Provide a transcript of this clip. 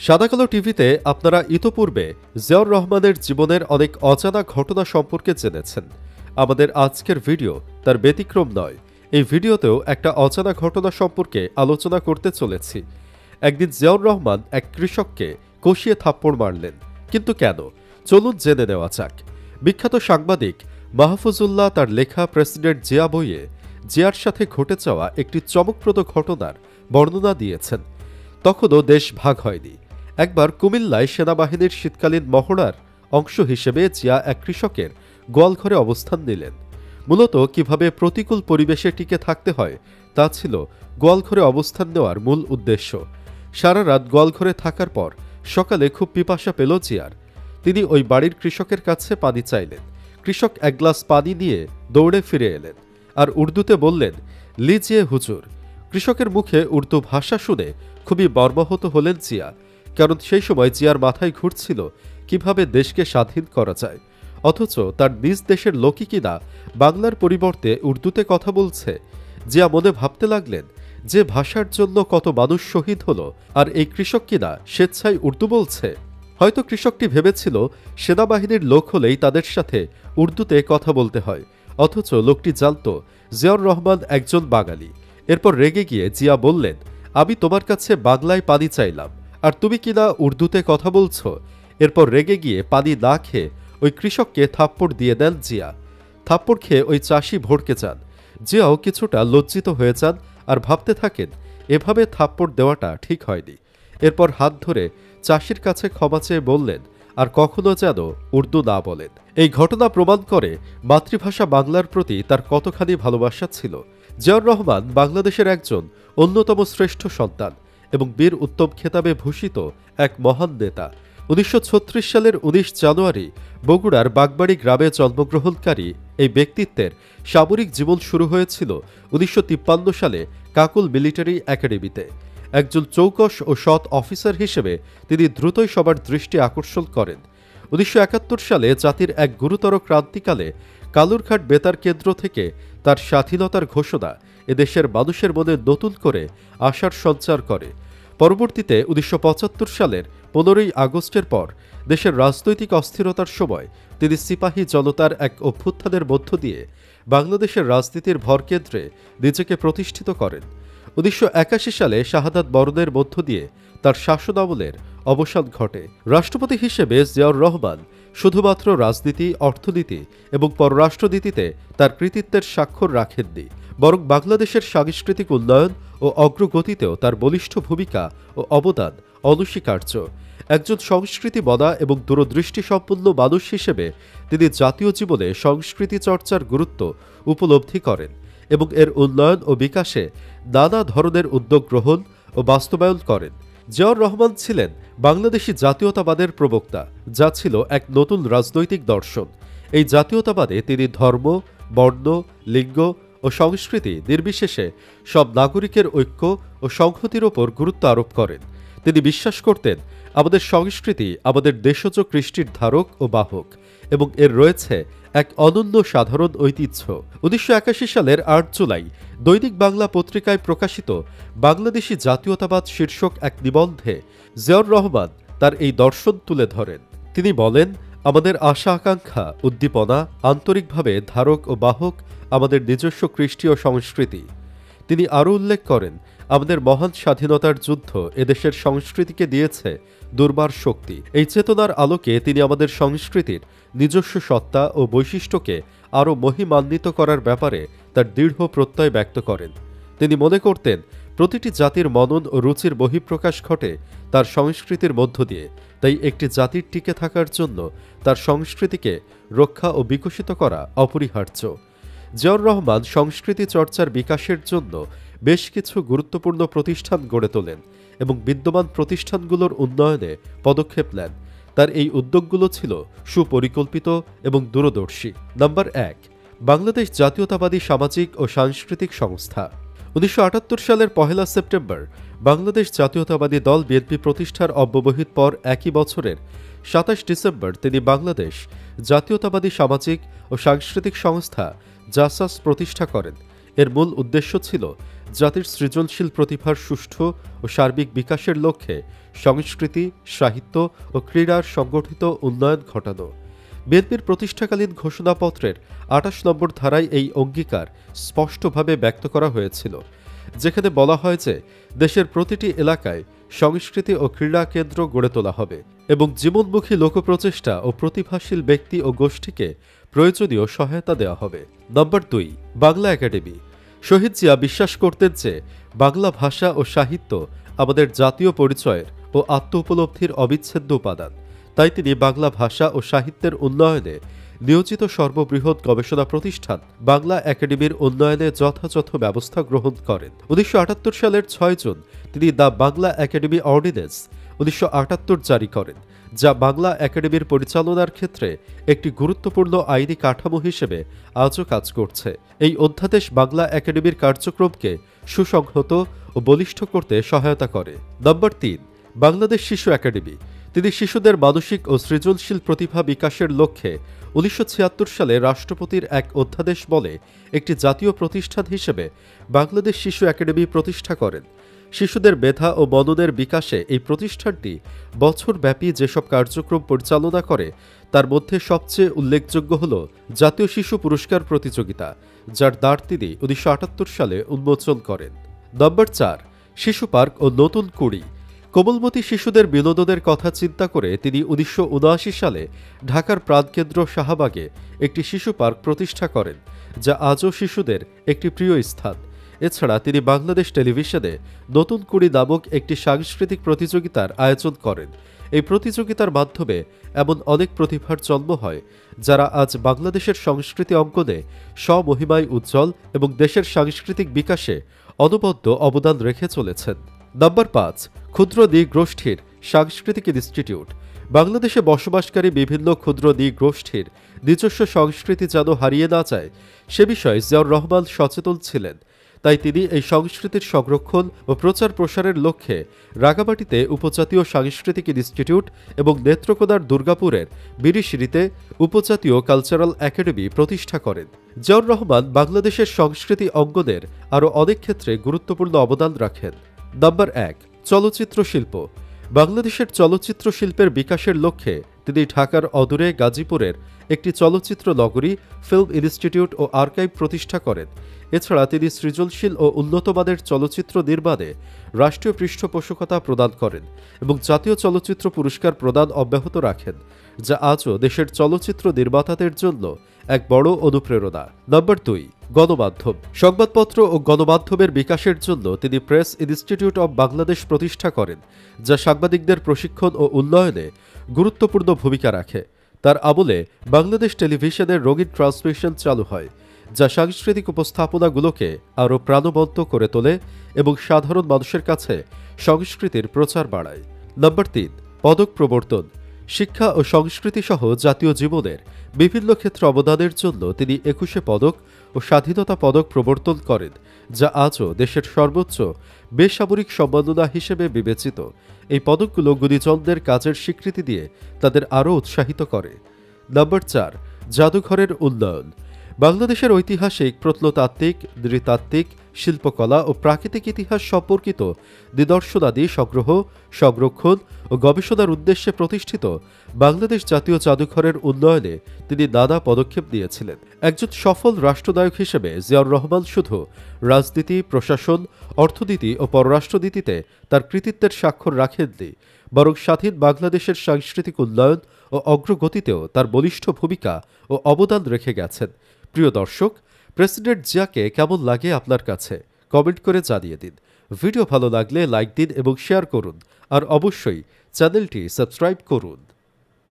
সাদাকালো টিভিতে আপনারা ইতোপূর্বে জিয়াউর রহমানের জীবনের অনেক অজানা ঘটনা সম্পর্কে জেনেছেন। আমাদের আজকের ভিডিও তার ব্যতিক্রম নয়। এই ভিডিওতেও একটা অজানা ঘটনা সম্পর্কে আলোচনা করতে চলেছি। একদিন জিয়াউর রহমান এক কৃষককে কষিয়ে থাপ্পড় মারলেন, কিন্তু কেন? চলুন জেনে নেওয়া যাক। বিখ্যাত সাংবাদিক মাহফুজুল্লাহ তার লেখা প্রেসিডেন্ট জিয়া বইয়ে জিয়ার সাথে ঘটে যাওয়া একটি চমকপ্রদ ঘটনার বর্ণনা দিয়েছেন। তখনও দেশ ভাগ হয়নি। একবার কুমিল্লায় সেনাবাহিনীর শীতকালীন মহড়ার অংশ হিসেবে জিয়া এক কৃষকের গোয়ালঘরে অবস্থান নিলেন। মূলত কিভাবে প্রতিকূল পরিবেশে টিকে থাকতে হয় তা ছিল গোয়ালঘরে অবস্থান নেওয়ার মূল উদ্দেশ্য। সারা রাত গোয়ালঘরে থাকার পর সকালে খুব পিপাসা পেল জিয়ার। তিনি ওই বাড়ির কৃষকের কাছে পানি চাইলেন। কৃষক এক গ্লাস পানি নিয়ে দৌড়ে ফিরে এলেন আর উর্দুতে বললেন, লিজিয়ে হুজুর। কৃষকের মুখে উর্দু ভাষা শুনে খুবই মর্মাহত হলেন জিয়া, কারণ সেই সময় জিয়ার মাথায় ঘুরছিল কিভাবে দেশকে স্বাধীন করা যায়, অথচ তার নিজ দেশের লোকই কিনা বাংলার পরিবর্তে উর্দুতে কথা বলছে। জিয়া মনে ভাবতে লাগলেন, যে ভাষার জন্য কত মানুষ শহীদ হলো, আর এই কৃষক কিনা স্বেচ্ছায় উর্দু বলছে। হয়তো কৃষকটি ভেবেছিল সেনাবাহিনীর লোক হলেই তাদের সাথে উর্দুতে কথা বলতে হয়, অথচ লোকটি জানত জিয়াউর রহমান একজন বাঙালি। এরপর রেগে গিয়ে জিয়া বললেন, আমি তোমার কাছে বাংলায় পানি চাইলাম, আর তুমি কিনা উর্দুতে কথা বলছো। এরপর রেগে গিয়ে পানি না খেয়ে ওই কৃষককে থাপ্পড় দিয়ে দেন জিয়া। থাপ্পড় খেয়ে ওই চাষি ভড়কে যান। জিয়াও কিছুটা লজ্জিত হয়ে যান আর ভাবতে থাকেন, এভাবে থাপ্পড় দেওয়াটা ঠিক হয়নি। এরপর হাত ধরে চাষির কাছে ক্ষমা চেয়ে বললেন, আর কখনো যেন উর্দু না বলেন। এই ঘটনা প্রমাণ করে মাতৃভাষা বাংলার প্রতি তার কতখানি ভালোবাসা ছিল। জিয়াউর রহমান বাংলাদেশের একজন অন্যতম শ্রেষ্ঠ সন্তান এবং বীর উত্তম খেতাবে ভূষিত এক মহান নেতা। 1936 সালের 19 জানুয়ারি বগুড়ার বাগবাড়ি গ্রামে জন্মগ্রহণকারী এই ব্যক্তিত্বের সামরিক জীবন শুরু হয়েছিল 1953 সালে কাকুল মিলিটারি একাডেমিতে। একজন চৌকস ও সৎ অফিসার হিসেবে তিনি দ্রুতই সবার দৃষ্টি আকর্ষণ করেন। 1971 সালে জাতির এক গুরুতর ক্রান্তিকালে কালুরঘাট বেতার কেন্দ্র থেকে তার স্বাধীনতার ঘোষণা এদেশের মানুষের মনে নতুন করে আশার সঞ্চার করে। পরবর্তীতে 1975 সালের 15ই আগস্টের পর দেশের রাজনৈতিক অস্থিরতার সময় তিনি সিপাহী জনতার এক অভ্যুত্থানের মধ্য দিয়ে বাংলাদেশের রাজনীতির ভরকেন্দ্রে নিজেকে প্রতিষ্ঠিত করেন। 1981 সালে শাহাদাত বরণের মধ্য দিয়ে তার শাসনামলের অবসান ঘটে। রাষ্ট্রপতি হিসেবে জিয়াউর রহমান শুধুমাত্র রাজনীতি, অর্থনীতি এবং পররাষ্ট্রনীতিতে তার কৃতিত্বের স্বাক্ষর রাখেননি, বরং বাংলাদেশের সাংস্কৃতিক উন্নয়ন ও অগ্রগতিতেও তার বলিষ্ঠ ভূমিকা ও অবদান অনস্বীকার্য। একজন সংস্কৃতিমনা এবং দূরদৃষ্টিসম্পন্ন মানুষ হিসেবে তিনি জাতীয় জীবনে সংস্কৃতি চর্চার গুরুত্ব উপলব্ধি করেন এবং এর উন্নয়ন ও বিকাশে নানা ধরনের উদ্যোগ গ্রহণ ও বাস্তবায়ন করেন। জিয়াউর রহমান ছিলেন বাংলাদেশি জাতীয়তাবাদের প্রবক্তা, যা ছিল এক নতুন রাজনৈতিক দর্শন। এই জাতীয়তাবাদে তিনি ধর্ম, বর্ণ, লিঙ্গ ও সংস্কৃতি নির্বিশেষে সব নাগরিকের ঐক্য ও সংহতির ওপর গুরুত্ব আরোপ করেন। তিনি বিশ্বাস করতেন, আমাদের সংস্কৃতি আমাদের দেশজ কৃষ্টির ধারক ও বাহক এবং এর রয়েছে এক অনন্য সাধারণ ঐতিহ্য। 1981 সালের 8 জুলাই দৈনিক বাংলা পত্রিকায় প্রকাশিত বাংলাদেশি জাতীয়তাবাদ শীর্ষক এক নিবন্ধে জিয়াউর রহমান তার এই দর্শন তুলে ধরেন। তিনি বলেন, আমাদের আশা আকাঙ্ক্ষা, উদ্দীপনা, আন্তরিকভাবে ধারক ও বাহক আমাদের নিজস্ব কৃষ্টি ও সংস্কৃতি। তিনি আরও উল্লেখ করেন, আমাদের মহান স্বাধীনতার যুদ্ধ এদেশের সংস্কৃতিকে দিয়েছে দুর্বার শক্তি। এই চেতনার আলোকে তিনি আমাদের সংস্কৃতির নিজস্ব সত্তা ও বৈশিষ্ট্যকে আরও মহিমান্বিত করার ব্যাপারে তার দৃঢ় প্রত্যয় ব্যক্ত করেন। তিনি মনে করতেন, প্রতিটি জাতির মনন ও রুচির বহিঃপ্রকাশ ঘটে তার সংস্কৃতির মধ্য দিয়ে। তাই একটি জাতির টিকে থাকার জন্য তার সংস্কৃতিকে রক্ষা ও বিকশিত করা অপরিহার্য। জিয়াউর রহমান সংস্কৃতি চর্চার বিকাশের জন্য বেশ কিছু গুরুত্বপূর্ণ প্রতিষ্ঠান গড়ে তোলেন এবং বিদ্যমান প্রতিষ্ঠানগুলোর উন্নয়নে পদক্ষেপ নেন। তার এই উদ্যোগগুলো ছিল সুপরিকল্পিত এবং দূরদর্শী। নাম্বার 1, বাংলাদেশ জাতীয়তাবাদী সামাজিক ও সাংস্কৃতিক সংস্থা। 1978 সালের 1 সেপ্টেম্বর বাংলাদেশ জাতীয়তাবাদী দল বিএনপি প্রতিষ্ঠার অব্যবহিত পর একই বছরের 27 ডিসেম্বর তিনি বাংলাদেশ জাতীয়তাবাদী সামাজিক ও সাংস্কৃতিক সংস্থা জাসাস প্রতিষ্ঠা করেন। এর মূল উদ্দেশ্য ছিল জাতির সৃজনশীল প্রতিভার সুষ্ঠু ও সার্বিক বিকাশের লক্ষ্যে সংস্কৃতি, সাহিত্য ও ক্রীড়ার সংগঠিত উন্নয়ন ঘটানো। বিএনপির প্রতিষ্ঠাকালীন ঘোষণাপত্রের ২৮ নম্বর ধারায় এই অঙ্গীকার স্পষ্টভাবে ব্যক্ত করা হয়েছিল, যেখানে বলা হয় যে দেশের প্রতিটি এলাকায় সংস্কৃতি ও ক্রীড়া কেন্দ্র গড়ে তোলা হবে এবং জীবনমুখী লোকপ্রচেষ্টা ও প্রতিভাশীল ব্যক্তি ও গোষ্ঠীকে প্রয়োজনীয় সহায়তা দেওয়া হবে। নম্বর ২, বাংলা একাডেমি। শহীদ জিয়া বিশ্বাস করতেন যে বাংলা ভাষা ও সাহিত্য আমাদের জাতীয় পরিচয়ের ও আত্ম উপলব্ধির অবিচ্ছেদ্য উপাদান। তাই তিনি বাংলা ভাষা ও সাহিত্যের উন্নয়নে নিয়োজিত সর্ববৃহৎ গবেষণা প্রতিষ্ঠান বাংলা একাডেমির উন্নয়নে যথাযথ ব্যবস্থা গ্রহণ করেন। ১৯৭৮ সালের ৬ জুন তিনি দ্য বাংলা একাডেমি অর্ডিন্যান্স ১৯৭৮ জারি করেন, যা বাংলা একাডেমির পরিচালনার ক্ষেত্রে একটি গুরুত্বপূর্ণ আইনি কাঠামো হিসেবে আজও কাজ করছে। এই অধ্যাদেশ বাংলা একাডেমির কার্যক্রমকে সুসংহত ও বলিষ্ঠ করতে সহায়তা করে। নম্বর ৩, বাংলাদেশ শিশু একাডেমি। তিনি শিশুদের মানসিক ও সৃজনশীল প্রতিভা বিকাশের লক্ষ্যে ১৯৭৬ সালে রাষ্ট্রপতির এক অধ্যাদেশ বলে একটি জাতীয় প্রতিষ্ঠান হিসেবে বাংলাদেশ শিশু একাডেমি প্রতিষ্ঠা করেন। শিশুদের মেধা ও মননের বিকাশে এই প্রতিষ্ঠানটি বছরব্যাপী যেসব কার্যক্রম পরিচালনা করে তার মধ্যে সবচেয়ে উল্লেখযোগ্য হল জাতীয় শিশু পুরস্কার প্রতিযোগিতা, যার দ্বার তিনি ১৯৭৮ সালে উন্মোচন করেন। নম্বর ৪, শিশু পার্ক ও নতুন কুড়ি। কোমলমতি শিশুদের বিনোদনের কথা চিন্তা করে তিনি ১৯৭৯ সালে ঢাকার প্রাণকেন্দ্র শাহবাগে একটি শিশু পার্ক প্রতিষ্ঠা করেন, যা আজও শিশুদের একটি প্রিয় স্থান। এছাড়া তিনি বাংলাদেশ টেলিভিশনে নতুন কুড়ি নামক একটি সাংস্কৃতিক প্রতিযোগিতার আয়োজন করেন। এই প্রতিযোগিতার মাধ্যমে এমন অনেক প্রতিভার জন্ম হয় যারা আজ বাংলাদেশের সংস্কৃতি অঙ্গনে স্বমহিমায় উজ্জ্বল এবং দেশের সাংস্কৃতিক বিকাশে অনবদ্য অবদান রেখে চলেছেন। নম্বর ৫, ক্ষুদ্র নৃগোষ্ঠীর সাংস্কৃতিক ইনস্টিটিউট। বাংলাদেশে বসবাসকারী বিভিন্ন ক্ষুদ্র নৃগোষ্ঠীর নিজস্ব সংস্কৃতি যেন হারিয়ে না যায় সে বিষয়ে জিয়াউর রহমান সচেতন ছিলেন। তাই তিনি এই সংস্কৃতির সংরক্ষণ ও প্রচার প্রসারের লক্ষ্যে রাঙামাটিতে উপজাতীয় সাংস্কৃতিক ইনস্টিটিউট এবং নেত্রকোনার দুর্গাপুরের বিরিশিরিতে উপজাতীয় কালচারাল একাডেমি প্রতিষ্ঠা করেন। জিয়াউর রহমান বাংলাদেশের সংস্কৃতি অঙ্গনের আরও অনেক ক্ষেত্রে গুরুত্বপূর্ণ অবদান রাখেন। নম্বর ১, চলচ্চিত্র শিল্প। বাংলাদেশের চলচ্চিত্র শিল্পের বিকাশের লক্ষ্যে তিনি ঢাকার অদূরে গাজীপুরের একটি চলচ্চিত্র নগরী ফিল্ম ইনস্টিটিউট ও আর্কাইভ প্রতিষ্ঠা করেন। এছাড়া তিনি সৃজনশীল ও উন্নতমানের চলচ্চিত্র নির্মাণে রাষ্ট্রীয় পৃষ্ঠপোষকতা প্রদান করেন এবং জাতীয় চলচ্চিত্র পুরস্কার প্রদান অব্যাহত রাখেন, যা আজও দেশের চলচ্চিত্র নির্মাতাদের জন্য এক বড় অনুপ্রেরণা। নম্বর ২, গণমাধ্যম। সংবাদপত্র ও গণমাধ্যমের বিকাশের জন্য তিনি প্রেস ইনস্টিটিউট অব বাংলাদেশ প্রতিষ্ঠা করেন, যা সাংবাদিকদের প্রশিক্ষণ ও উন্নয়নে গুরুত্বপূর্ণ ভূমিকা রাখে। তার আমলে বাংলাদেশ টেলিভিশনের রঙিন ট্রান্সমিশন চালু হয়, যা সাংস্কৃতিক উপস্থাপনাগুলোকে আরও প্রাণবন্ত করে তোলে এবং সাধারণ মানুষের কাছে সংস্কৃতির প্রচার বাড়ায়। নম্বর ৩, পদক প্রবর্তন। শিক্ষা ও সংস্কৃতি সহ জাতীয় জীবনের বিভিন্ন ক্ষেত্রে অবদানের জন্য তিনি ২১ পদক ও স্বাধীনতা পদক প্রবর্তন করেন, যা আজও দেশের সর্বোচ্চ বেসামরিক সম্মাননা হিসেবে বিবেচিত। এই পদকগুলো গুণীজনদের কাজের স্বীকৃতি দিয়ে তাদের আরও উৎসাহিত করে। নম্বর ৪, জাদুঘরের উন্নয়ন। বাংলাদেশের ঐতিহাসিক, প্রত্নতাত্ত্বিক, নৃতাত্ত্বিক, শিল্পকলা ও প্রাকৃতিক ইতিহাস সম্পর্কিত নিদর্শনাদি সংগ্রহ, সংরক্ষণ ও গবেষণার উদ্দেশ্যে প্রতিষ্ঠিত বাংলাদেশ জাতীয় জাদুঘরের উন্নয়নে তিনি নানা পদক্ষেপ নিয়েছিলেন। একজন সফল রাষ্ট্রনায়ক হিসেবে জিয়াউর রহমান শুধু রাজনীতি, প্রশাসন, অর্থনীতি ও পররাষ্ট্রনীতিতে তার কৃতিত্বের স্বাক্ষর রাখেননি, বরং স্বাধীন বাংলাদেশের সাংস্কৃতিক উন্নয়ন ও অগ্রগতিতেও তার বলিষ্ঠ ভূমিকা ও অবদান রেখে গেছেন। প্রিয় দর্শক, প্রেসিডেন্ট জিয়াকে কেমন লাগে আপনার কাছে কমেন্ট করে জানিয়ে দিন। ভিডিও ভালো লাগলে লাইক দিন এবং শেয়ার করুন, আর অবশ্যই চ্যানেলটি সাবস্ক্রাইব করুন।